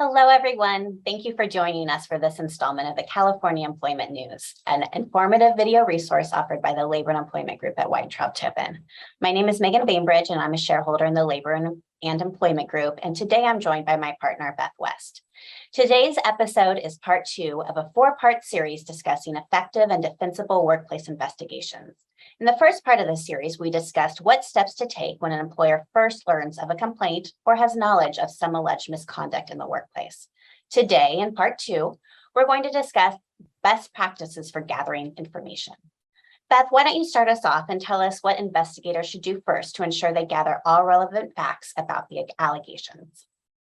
Hello, everyone. Thank you for joining us for this installment of the California Employment News, an informative video resource offered by the Labor and Employment Group at Weintraub Tippin. My name is Meagan Bainbridge, and I'm a shareholder in the Labor and Employment Group. And today I'm joined by my partner, Beth West. Today's episode is part 2 of a 4-part series discussing effective and defensible workplace investigations. In the first part of the series, we discussed what steps to take when an employer first learns of a complaint or has knowledge of some alleged misconduct in the workplace. Today, in part 2, we're going to discuss best practices for gathering information. Beth, why don't you start us off and tell us what investigators should do first to ensure they gather all relevant facts about the allegations?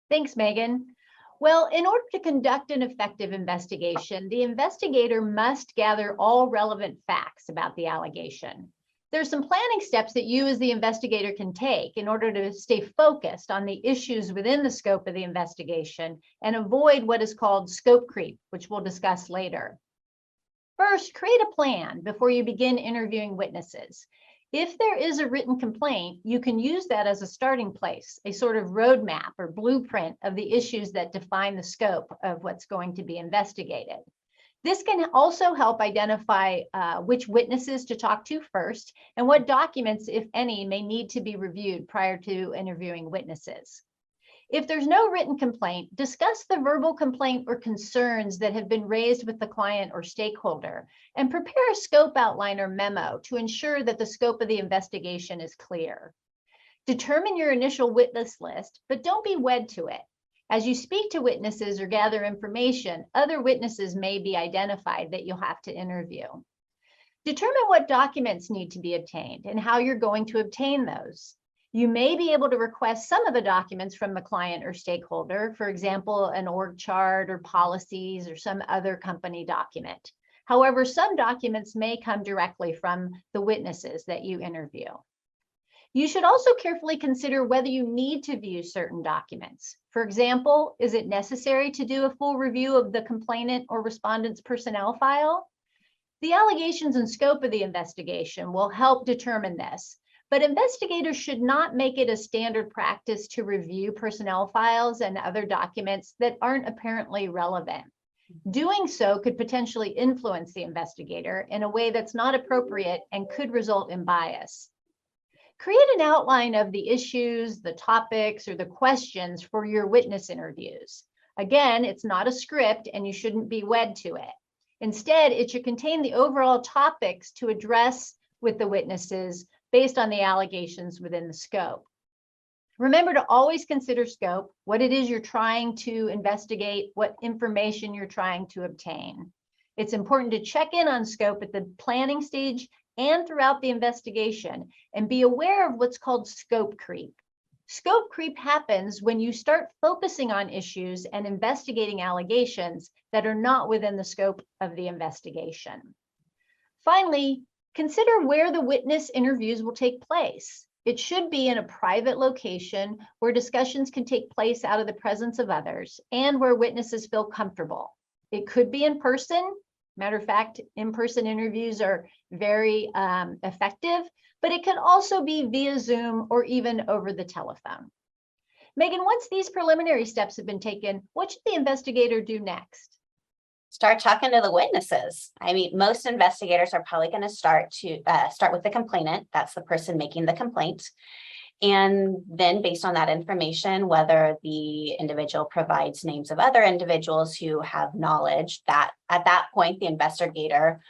Thanks, Megan. Well, in order to conduct an effective investigation, the investigator must gather all relevant facts about the allegation. There's some planning steps that you as the investigator can take in order to stay focused on the issues within the scope of the investigation and avoid what is called scope creep, which we'll discuss later. First, create a plan before you begin interviewing witnesses. If there is a written complaint, you can use that as a starting place, a sort of roadmap or blueprint of the issues that define the scope of what's going to be investigated. This can also help identify which witnesses to talk to first and what documents, if any, may need to be reviewed prior to interviewing witnesses. If there's no written complaint, discuss the verbal complaint or concerns that have been raised with the client or stakeholder, and prepare a scope outline or memo to ensure that the scope of the investigation is clear. Determine your initial witness list, but don't be wed to it. As you speak to witnesses or gather information, other witnesses may be identified that you'll have to interview. Determine what documents need to be obtained and how you're going to obtain those. You may be able to request some of the documents from the client or stakeholder, for example, an org chart or policies or some other company document. However, some documents may come directly from the witnesses that you interview. You should also carefully consider whether you need to view certain documents. For example, is it necessary to do a full review of the complainant or respondent's personnel file? The allegations and scope of the investigation will help determine this. But investigators should not make it a standard practice to review personnel files and other documents that aren't apparently relevant. Doing so could potentially influence the investigator in a way that's not appropriate and could result in bias. Create an outline of the issues, the topics, or the questions for your witness interviews. Again, it's not a script and you shouldn't be wed to it. Instead, it should contain the overall topics to address with the witnesses based on the allegations within the scope. Remember to always consider scope, what it is you're trying to investigate, what information you're trying to obtain. It's important to check in on scope at the planning stage and throughout the investigation, and be aware of what's called scope creep. Scope creep happens when you start focusing on issues and investigating allegations that are not within the scope of the investigation. Finally, consider where the witness interviews will take place. It should be in a private location where discussions can take place out of the presence of others and where witnesses feel comfortable. It could be in person. Matter of fact, in-person interviews are very effective, but it can also be via Zoom or even over the telephone. Megan, once these preliminary steps have been taken, what should the investigator do next? Start talking to the witnesses. I mean, most investigators are probably going to start with the complainant. That's the person making the complaint. And then based on that information, whether the individual provides names of other individuals who have knowledge, that at that point, the investigator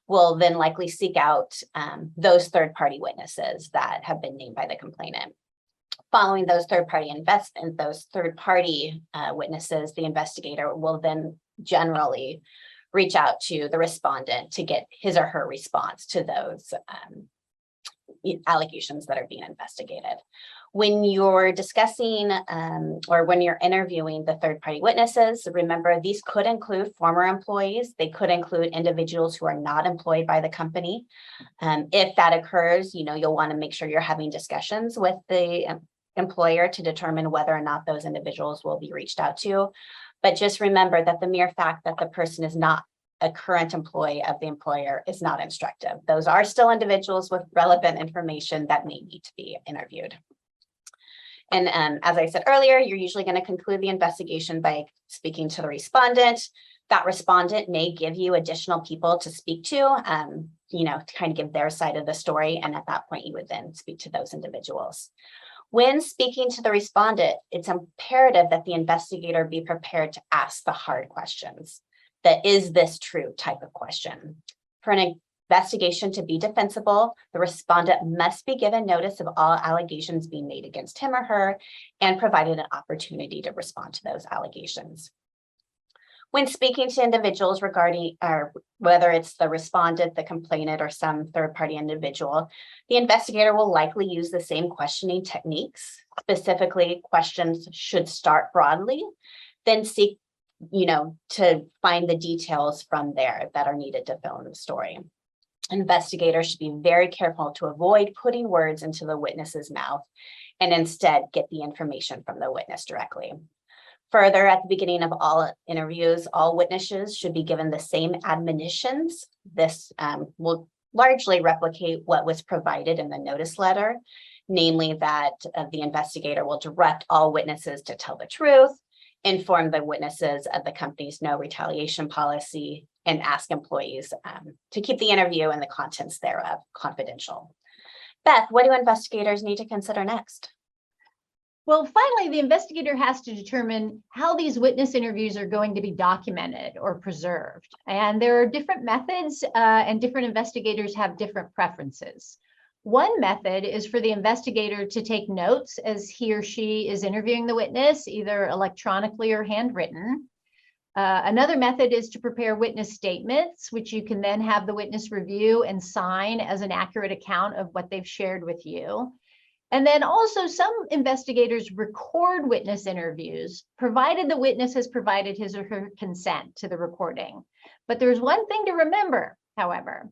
will then likely seek out those third-party witnesses that have been named by the complainant. Following those third-party witnesses, the investigator will then generally reach out to the respondent to get his or her response to those allegations that are being investigated. When you're discussing or when you're interviewing the third-party witnesses, remember these could include former employees. They could include individuals who are not employed by the company. If that occurs, you'll want to make sure you're having discussions with the employer to determine whether or not those individuals will be reached out to. But just remember that the mere fact that the person is not a current employee of the employer is not instructive. Those are still individuals with relevant information that may need to be interviewed. And as I said earlier, you're usually going to conclude the investigation by speaking to the respondent. That respondent may give you additional people to speak to, to kind of give their side of the story. And at that point, you would then speak to those individuals. When speaking to the respondent, it's imperative that the investigator be prepared to ask the hard questions. That is this true type of question. For an investigation to be defensible, the respondent must be given notice of all allegations being made against him or her and provided an opportunity to respond to those allegations. When speaking to individuals regarding whether it's the respondent, the complainant, or some third-party individual, the investigator will likely use the same questioning techniques. Specifically, questions should start broadly, then seek, to find the details from there that are needed to fill in the story. Investigators should be very careful to avoid putting words into the witness's mouth and instead get the information from the witness directly. Further, at the beginning of all interviews, all witnesses should be given the same admonitions. This will largely replicate what was provided in the notice letter, namely that the investigator will direct all witnesses to tell the truth, inform the witnesses of the company's no retaliation policy, and ask employees to keep the interview and the contents thereof confidential. Beth, what do investigators need to consider next? Well, finally, the investigator has to determine how these witness interviews are going to be documented or preserved. And there are different methods and different investigators have different preferences. One method is for the investigator to take notes as he or she is interviewing the witness, either electronically or handwritten. Another method is to prepare witness statements, which you can then have the witness review and sign as an accurate account of what they've shared with you. And then also some investigators record witness interviews, provided the witness has provided his or her consent to the recording. But there's one thing to remember, however,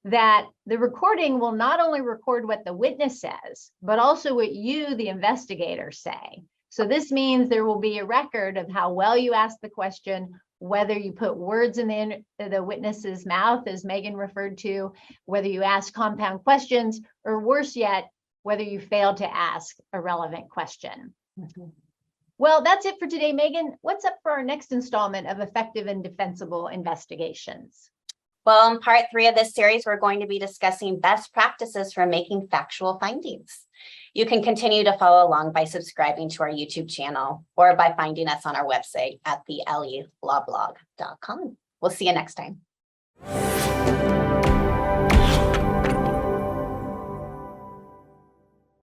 that the recording will not only record what the witness says, but also what you, the investigator, say. So this means there will be a record of how well you asked the question, whether you put words in the witness's mouth, as Meagan referred to, whether you ask compound questions, or worse yet, whether you failed to ask a relevant question. Well, that's it for today, Meagan. What's up for our next installment of Effective and Defensible Investigations? Well, in part 3 of this series, we're going to be discussing best practices for making factual findings. You can continue to follow along by subscribing to our YouTube channel or by finding us on our website at thelawblog.com. We'll see you next time.